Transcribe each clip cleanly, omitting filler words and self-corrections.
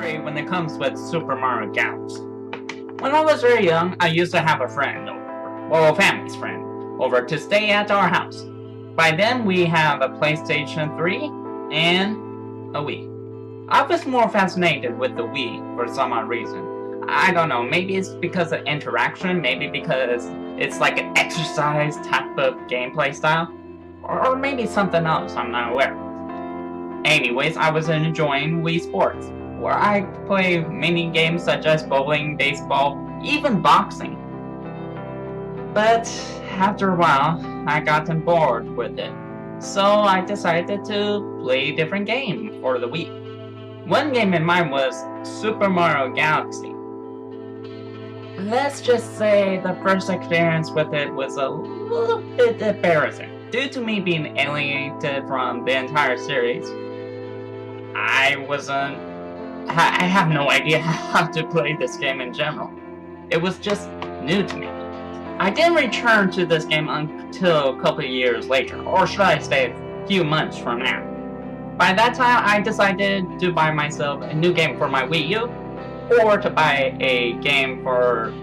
story when it comes with Super Mario Galaxy. When I was very young, I used to have a friend over, well, a family's friend, over to stay at our house. By then, we have a PlayStation 3 and a Wii. I was more fascinated with the Wii for some odd reason. I don't know, maybe it's because of interaction, maybe because it's like an exercise type of gameplay style, or maybe something else I'm not aware of. Anyways, I was enjoying Wii Sports, where I play mini games such as bowling, baseball, even boxing. But after a while, I gotten bored with it, so I decided to play a different game for the Wii. One game in mind was Super Mario Galaxy. Let's just say the first experience with it was a little bit embarrassing. Due to me being alienated from the entire series, I have no idea how to play this game in general. It was just new to me. I didn't return to this game until a couple of years later, or should I say a few months from now. By that time, I decided to buy myself a new game for my Wii U, or to buy a game for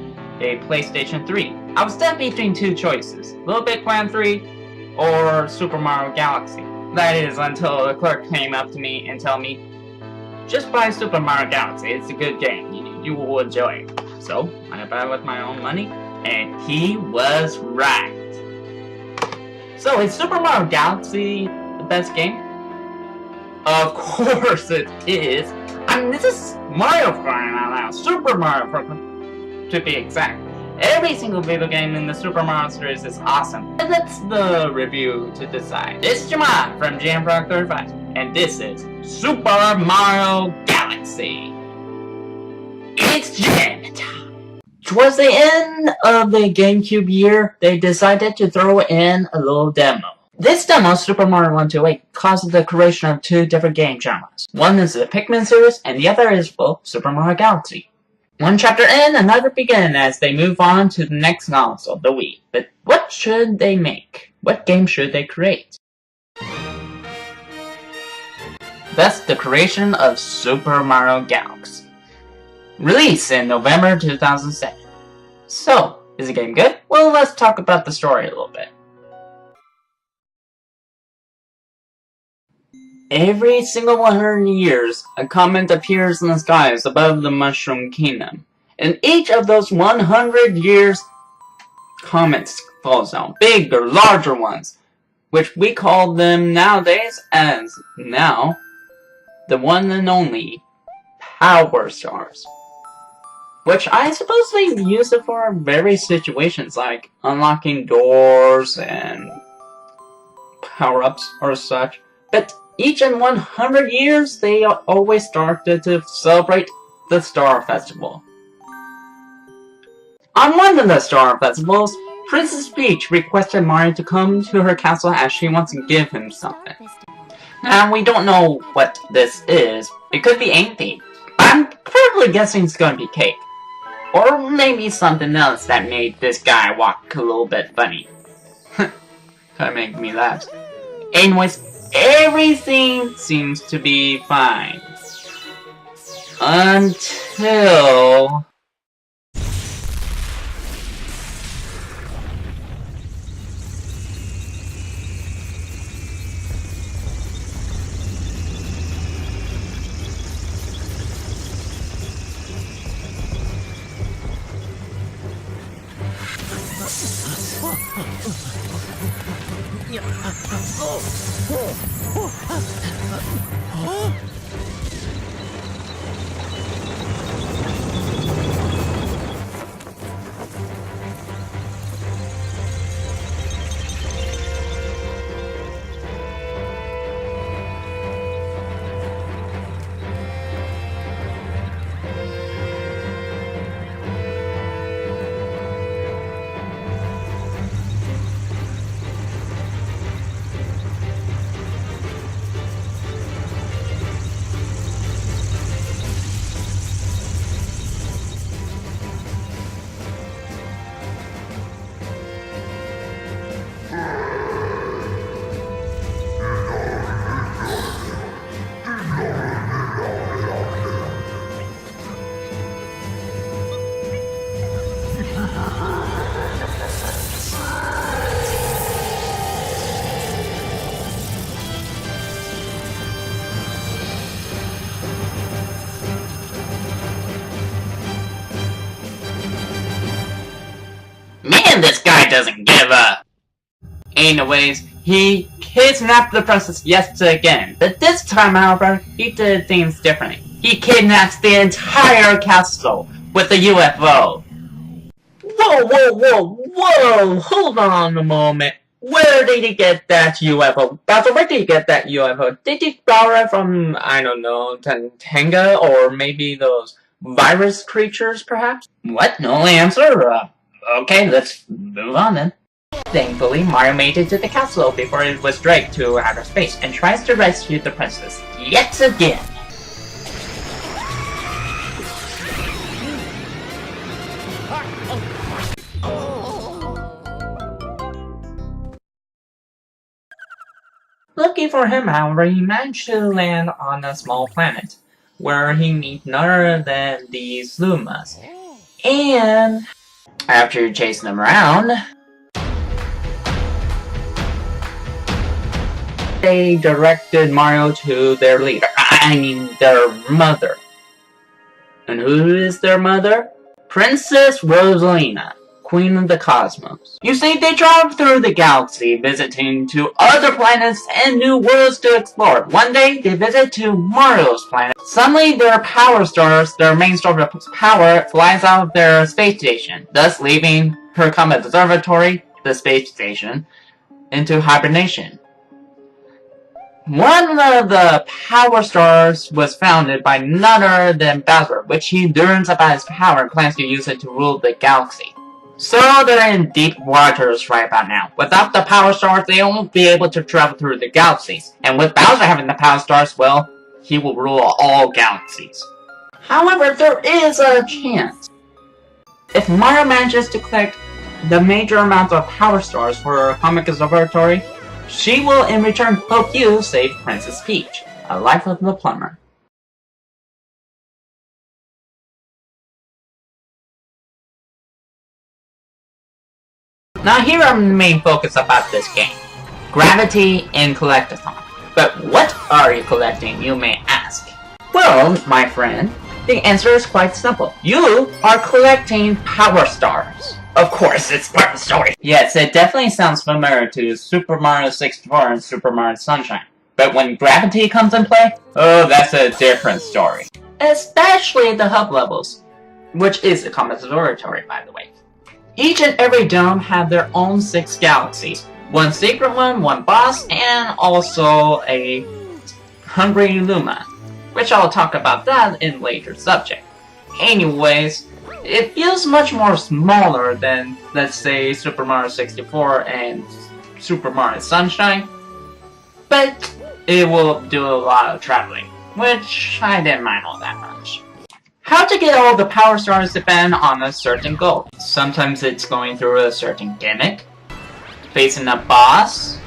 a PlayStation 3. I was stuck between two choices, Little Big Planet 3 or Super Mario Galaxy. That is, until the clerk came up to me and told me, just buy Super Mario Galaxy, it's a good game, you will enjoy it. So, I bought it with my own money, and he was right. So, is Super Mario Galaxy the best game? Of course it is. I mean, this is Mario crying out loud. Super Mario, to be exact. Every single video game in the Super Mario series is awesome. And that's the review to decide. This is Jamal from JamFrog35, and this is Super Mario Galaxy. It's jam time. Towards the end of the GameCube year, they decided to throw in a little demo. This demo, Super Mario 128, causes the creation of two different game genres. One is the Pikmin series, and the other is, well, Super Mario Galaxy. One chapter in, another begin as they move on to the next console, the Wii. But what should they make? What game should they create? Thus, the creation of Super Mario Galaxy. Released in November 2007. So, is the game good? Well, let's talk about the story a little bit. Every single 100 years, a comet appears in the skies above the Mushroom Kingdom. In each of those 100 years, comets falls down, big or larger ones, which we call them nowadays as, now, the one and only Power Stars. Which I suppose they use it for various situations, like unlocking doors and power-ups or such. But each and 100 years, they always started to celebrate the Star Festival. On one of the Star Festivals, Princess Peach requested Mario to come to her castle as she wants to give him something. Now, we don't know what this is. It could be anything. I'm probably guessing it's going to be cake. Or maybe something else that made this guy walk a little bit funny. That make me laugh. Anyways, everything seems to be fine. Until... Man, this guy doesn't give up. Anyways, he kidnapped the princess yet again, but this time, however, he did things differently. He kidnaps the entire castle with the UFO. Whoa, hold on a moment. Where did he get that UFO? Bowser, where did he get that UFO? Did he borrow it from, I don't know, Tantanga, or maybe those virus creatures, perhaps? What? No answer? Okay, let's move on then. Thankfully, Mario made it to the castle before it was dragged to outer space and tries to rescue the princess yet again. Looking for him, however, he managed to land on a small planet, where he meets none other than these Lumas. And after chasing them around, they directed Mario to their leader. Their mother. And who is their mother? Princess Rosalina, Queen of the Cosmos. You see, they traveled through the galaxy, visiting to other planets and new worlds to explore. One day, they visit to Mario's planet. Suddenly, their power stars, their main source of power, flies out of their space station, thus leaving her comet observatory, the space station, into hibernation. One of the power stars was founded by none other than Bowser, which he learns about his power and plans to use it to rule the galaxy. So they're in deep waters right about now. Without the power stars, they won't be able to travel through the galaxies. And with Bowser having the power stars, well, he will rule all galaxies. However, there is a chance. If Mario manages to collect the major amounts of power stars for Comet Observatory, she will in return help you save Princess Peach, a life of the plumber. Now here are the main focus about this game. Gravity and Collectathon. But what are you collecting, you may ask? Well, my friend, the answer is quite simple. You are collecting power stars. Of course, it's part of the story. Yes, it definitely sounds familiar to Super Mario 64 and Super Mario Sunshine. But when gravity comes in play, oh, that's a different story. Especially the hub levels, which is the Comet Observatory, by the way. Each and every dome have their own 6 galaxies. One secret one boss, and also a hungry Luma, which I'll talk about that in later subject. Anyways, it feels much more smaller than, let's say, Super Mario 64 and Super Mario Sunshine, but it will do a lot of traveling, which I didn't mind all that much. How to get all the power stars depend on a certain goal. Sometimes it's going through a certain gimmick, facing a boss,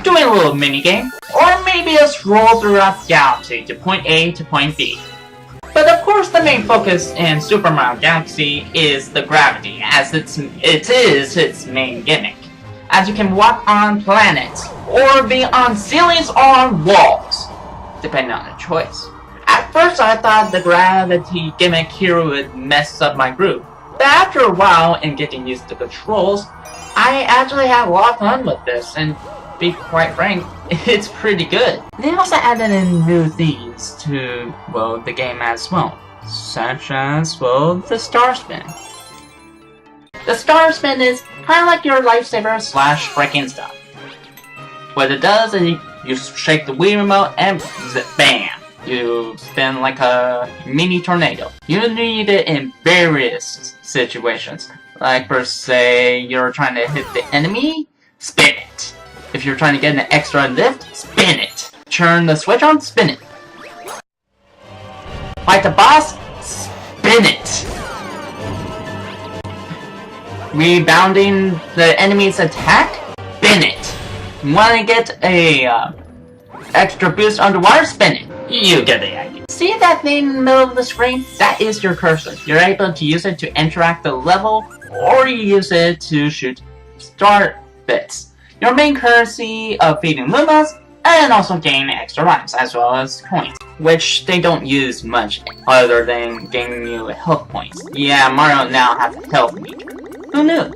doing a little minigame, or maybe a stroll throughout the galaxy to point A to point B. But of course the main focus in Super Mario Galaxy is the gravity, as it is its main gimmick. As you can walk on planets, or be on ceilings or on walls, depending on the choice. At first I thought the gravity gimmick here would mess up my groove, but after a while and getting used to the controls, I actually had a lot of fun with this, and to be quite frank, it's pretty good. They also added in new themes to, well, the game as well, such as, well, the Star Spin. The Star Spin is kind of like your lifesaver / breaking stuff. What it does is you shake the Wii remote and bam! You spin like a mini tornado. You need it in various situations. Like per se, you're trying to hit the enemy, spin it. If you're trying to get an extra lift, spin it. Turn the switch on, spin it. Fight the boss, spin it. Rebounding the enemy's attack, spin it. Want to get a extra boost underwater, spin it. You get the idea. See that thing in the middle of the screen? That is your cursor. You're able to use it to interact the level, or you use it to shoot star bits. Your main currency of feeding Lumas, and also gain extra lives, as well as coins, which they don't use much other than gaining you health points. Yeah, Mario now has a health meter. Who knew?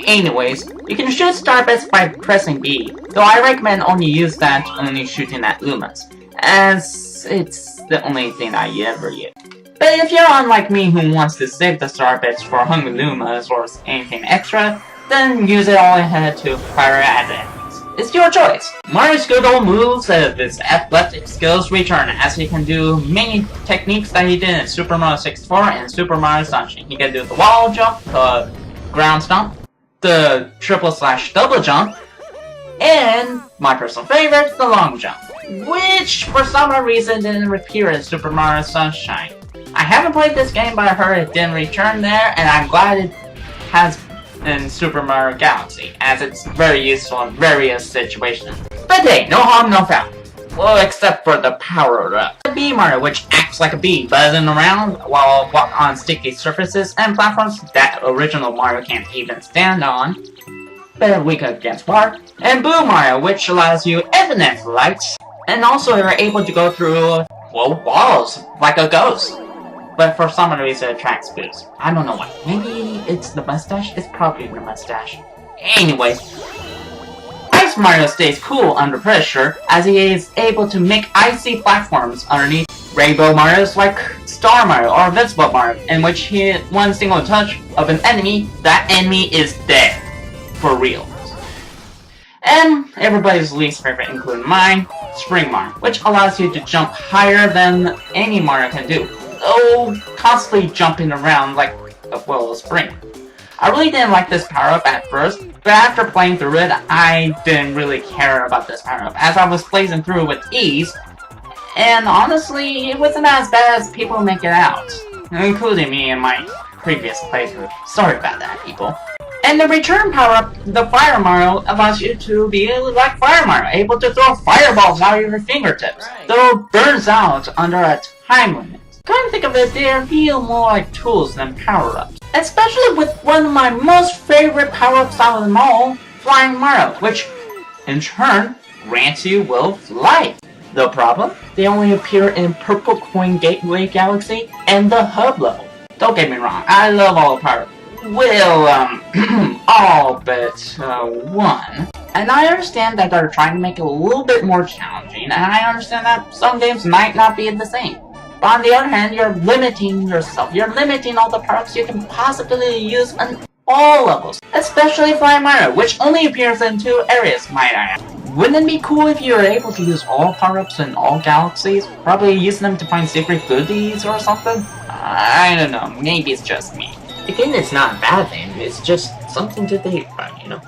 Anyways, you can shoot star bits by pressing B, though I recommend only use that only shooting at Lumas, as it's the only thing I ever use. But if you're unlike me who wants to save the star bits for hungry Lumas or anything extra, then use it all ahead to fire at enemies. It's your choice. Mario's good old moves of his athletic skills return, as he can do many techniques that he did in Super Mario 64 and Super Mario Sunshine. He can do the wall jump, the ground stomp, the triple/double jump, and my personal favorite, the long jump, which for some reason didn't appear in Super Mario Sunshine. I haven't played this game, but I heard it didn't return there, and I'm glad it has in Super Mario Galaxy, as it's very useful in various situations. But hey, no harm, no foul. Well, except for the power-up. The Bee Mario, which acts like a bee, buzzing around while walk on sticky surfaces and platforms that original Mario can't even stand on, but weak against water. And Boo Mario, which allows you infinite flights, and also you're able to go through, well, walls, like a ghost. But for some reason it attracts boos. I don't know why. Maybe it's the mustache? It's probably the mustache. Anyways, Ice Mario stays cool under pressure, as he is able to make icy platforms underneath. Rainbow Mario is like Star Mario or Invincible Mario, in which he hit one single touch of an enemy, that enemy is dead. For real. And everybody's least favorite, including mine, Spring Mario, which allows you to jump higher than any Mario can do. Oh, constantly jumping around like a spring. I really didn't like this power-up at first, but after playing through it, I didn't really care about this power-up, as I was blazing through with ease, and honestly, it wasn't as bad as people make it out, including me in my previous playthrough. Sorry about that, people. And the return power-up, the Fire Mario, allows you to be like Fire Mario, able to throw fireballs out of your fingertips, though it burns out under a time limit. Come to think of it, they feel more like tools than power-ups. Especially with one of my most favorite power-ups out of them all, Flying Mario, which, in turn, grants you will fly. The problem? They only appear in Purple Coin Gateway Galaxy and the Hub level. Don't get me wrong, I love all the power-ups. Well, all but one. And I understand that they're trying to make it a little bit more challenging, and I understand that some games might not be the same. But on the other hand, you're limiting yourself. You're limiting all the power-ups you can possibly use on all levels. Especially Flying Mario, which only appears in 2 areas, might I add. Wouldn't it be cool if you were able to use all power-ups in all galaxies? Probably use them to find secret goodies or something? I don't know, maybe it's just me. Again, it's not a bad thing, it's just something to think about, you know?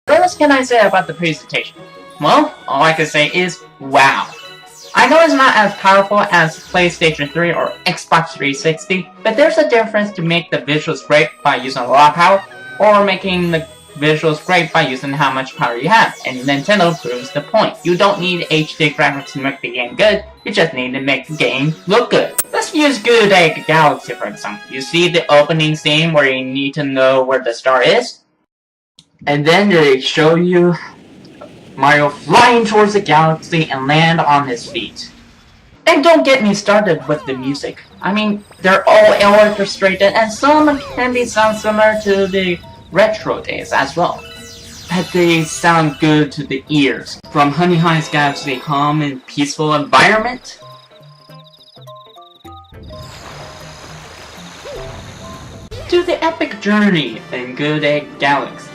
What else can I say about the presentation? Well, all I can say is, wow. I know it's not as powerful as PlayStation 3 or Xbox 360, but there's a difference to make the visuals great by using a lot of power, or making the visuals great by using how much power you have, and Nintendo proves the point. You don't need HD graphics to make the game good, you just need to make the game look good. Let's use Good Egg Galaxy for example. You see the opening scene where you need to know where the star is? And then they show you Mario flying towards the galaxy and land on his feet. And don't get me started with the music. I mean, they're all orchestrated, and some can be sound similar to the retro days as well. But they sound good to the ears. From Honey High's Galaxy calm and peaceful environment, to the epic journey in Good Egg Galaxy.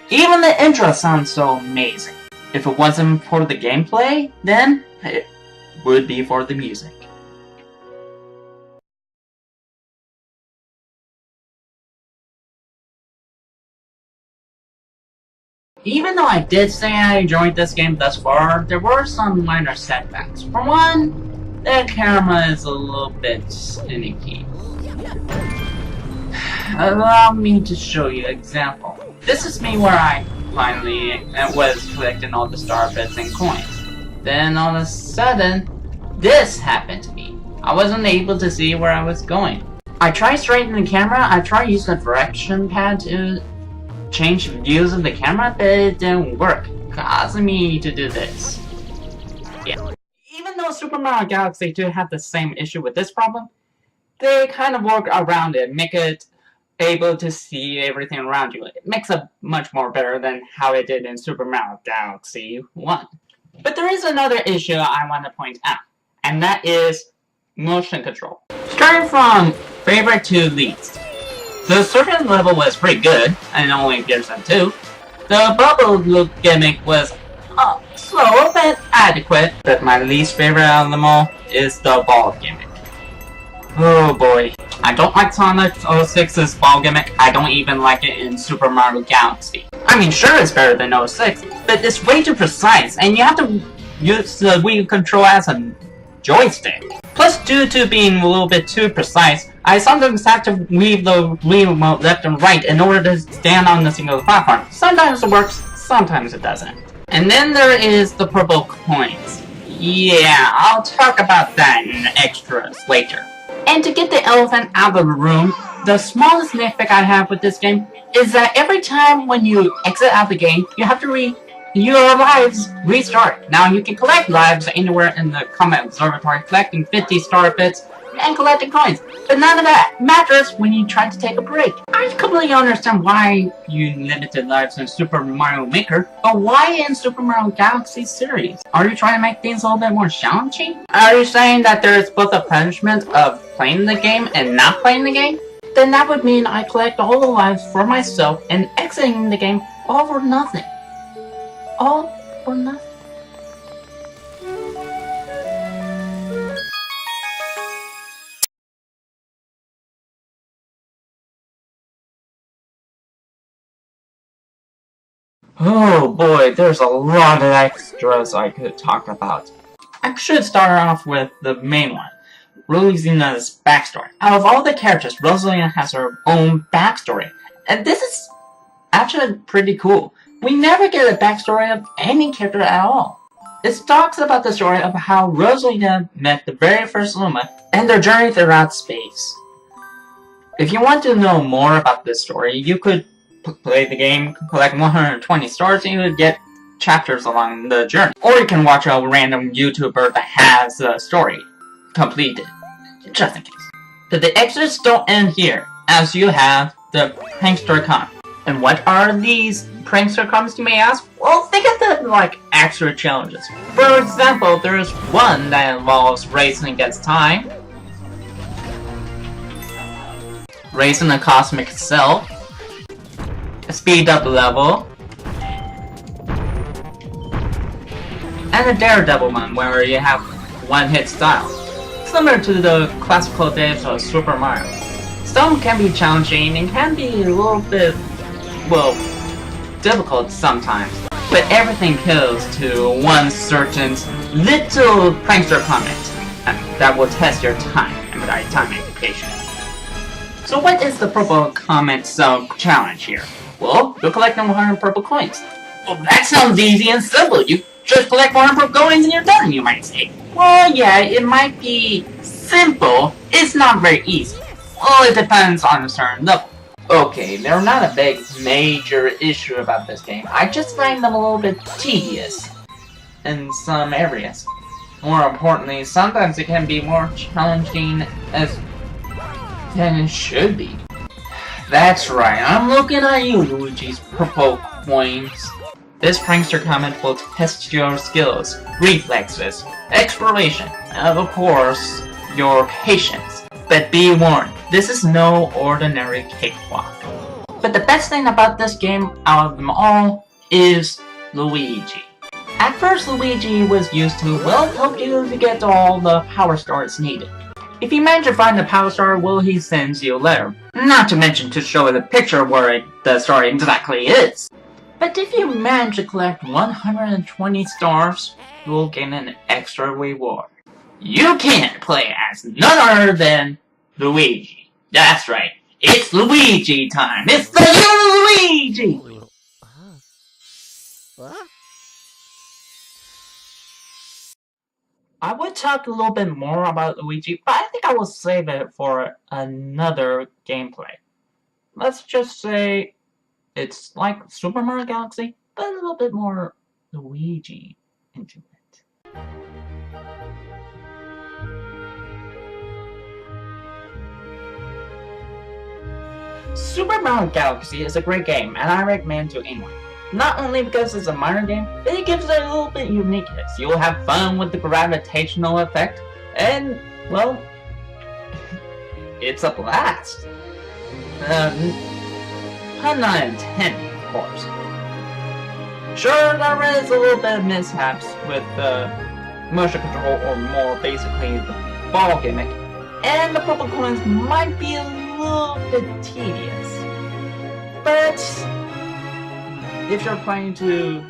Even the intro sounds so amazing. If it wasn't for the gameplay, then it would be for the music. Even though I did say I enjoyed this game thus far, there were some minor setbacks. For one, the camera is a little bit finicky. Allow me to show you an example. This is me where I finally was collecting all the star bits and coins. Then all of a sudden, this happened to me. I wasn't able to see where I was going. I tried straightening the camera, I tried using the direction pad to change views of the camera, but it didn't work, causing me to do this. Yeah. Even though Super Mario Galaxy 2 had the same issue with this problem, they kind of work around it, make it able to see everything around you. It makes it much more better than how it did in Super Mario Galaxy 1. But there is another issue I want to point out, and that is motion control. Starting from favorite to least. The certain level was pretty good, and only appears in 2. The bubble loop gimmick was slow but adequate, but my least favorite out of them all is the ball gimmick. Oh boy. I don't like Sonic 06's ball gimmick. I don't even like it in Super Mario Galaxy. I mean, sure it's better than 06, but it's way too precise, and you have to use the Wii control as a joystick. Plus, due to being a little bit too precise, I sometimes have to weave the Wii remote left and right in order to stand on a single platform. Sometimes it works, sometimes it doesn't. And then there is the purple coins. Yeah, I'll talk about that in extras later. And to get the elephant out of the room, the smallest nitpick I have with this game is that every time when you exit out of the game, you have to your lives restart. Now you can collect lives anywhere in the Combat Observatory, collecting 50 star bits and collecting coins, but none of that matters when you try to take a break. I completely understand why you limited lives in Super Mario Maker, but why in Super Mario Galaxy series? Are you trying to make things a little bit more challenging? Are you saying that there is both a punishment of playing the game and not playing the game? Then that would mean I collect all the lives for myself and exiting the game all for nothing. All for nothing. Oh boy, there's a lot of extras I could talk about. I should start off with the main one, Rosalina's backstory. Out of all the characters, Rosalina has her own backstory, and this is actually pretty cool. We never get a backstory of any character at all. It talks about the story of how Rosalina met the very first Luma and their journey throughout space. If you want to know more about this story, you could play the game, collect 120 stars, and you would get chapters along the journey. Or you can watch a random YouTuber that has the story completed, just in case. But the extras don't end here, as you have the Prankster Con. And what are these Prankster Cons, you may ask? Well, think of them like extra challenges. For example, there's one that involves racing against time, racing a cosmic self, a speed up level, and a Daredevil one where you have one-hit style, similar to the classical days of Super Mario. Some can be challenging and can be a little bit, well, difficult sometimes, but everything kills to one certain little prankster comment that will test your time and patience. So what is the purple comment challenge here? Well, you're collecting 100 purple coins. Well, that sounds easy and simple. You just collect 100 purple coins and you're done, you might say. Well, yeah, it might be simple. It's not very easy. Well, it depends on a certain level. Okay, they're not a big, major issue about this game. I just find them a little bit tedious in some areas. More importantly, sometimes it can be more challenging than it should be. That's right, I'm looking at you, Luigi's purple coins. This prankster comment will test your skills, reflexes, exploration, and of course, your patience. But be warned, this is no ordinary cakewalk. But the best thing about this game out of them all is Luigi. At first, Luigi was used to, well, help you to get all the power stars needed. If you manage to find the power star, well, he sends you a letter. Not to mention to show the picture where the star exactly is. But if you manage to collect 120 stars, you'll gain an extra reward. You can play as none other than Luigi. That's right, it's Luigi time! It's the Luigi! What? I would talk a little bit more about Luigi, but I think I will save it for another gameplay. Let's just say It's like Super Mario Galaxy, but a little bit more Luigi into it. Super Mario Galaxy is a great game, and I recommend to anyone. Not only because it's a Mario game, but it gives it a little bit uniqueness. You'll have fun with the gravitational effect, and, well, it's a blast. Pun not intended, of course. Sure, there is a little bit of mishaps with the motion control, or more basically the ball gimmick, and the purple coins might be a little bit tedious. But if you're planning to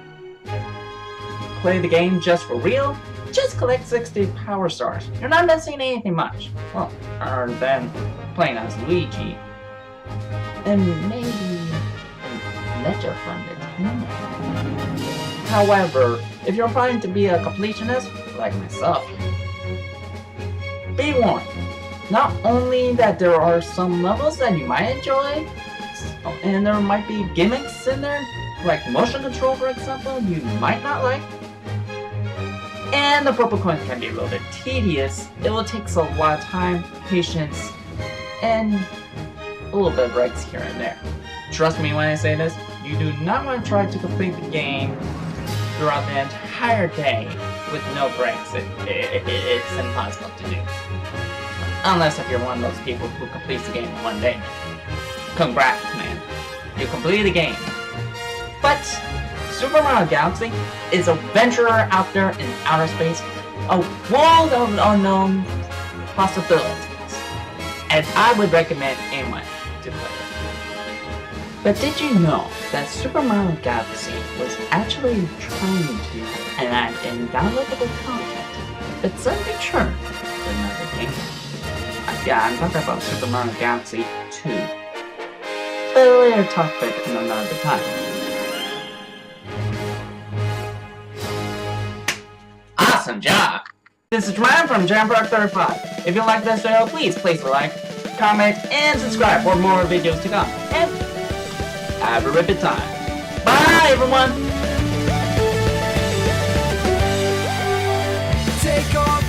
play the game just for real, just collect 60 power stars. You're not missing anything much. Well, other than playing as Luigi. And maybe a letter from it. However, if you're planning to be a completionist, like myself, be warned. Not only that there are some levels that you might enjoy, and there might be gimmicks in there, like motion control for example, you might not like. And the purple coins can be a little bit tedious. It will take a lot of time, patience, and a little bit of breaks here and there. Trust me when I say this, you do not want to try to complete the game throughout the entire day with no breaks. It's impossible to do. Unless if you're one of those people who completes the game in one day. Congrats, man. You completed the game. But Super Mario Galaxy is a venture out there in outer space, a world of unknown possibilities, and I would recommend anyone to play it. But did you know that Super Mario Galaxy was actually trying to enact in downloadable content, but then returned to another game? Yeah, I'm talking about Super Mario Galaxy 2. But a later topic in another time. Awesome job! This is Ryan from JamPark35. If you like this video, please place a like, comment, and subscribe for more videos to come. And have a ripping time. Bye, everyone! Take on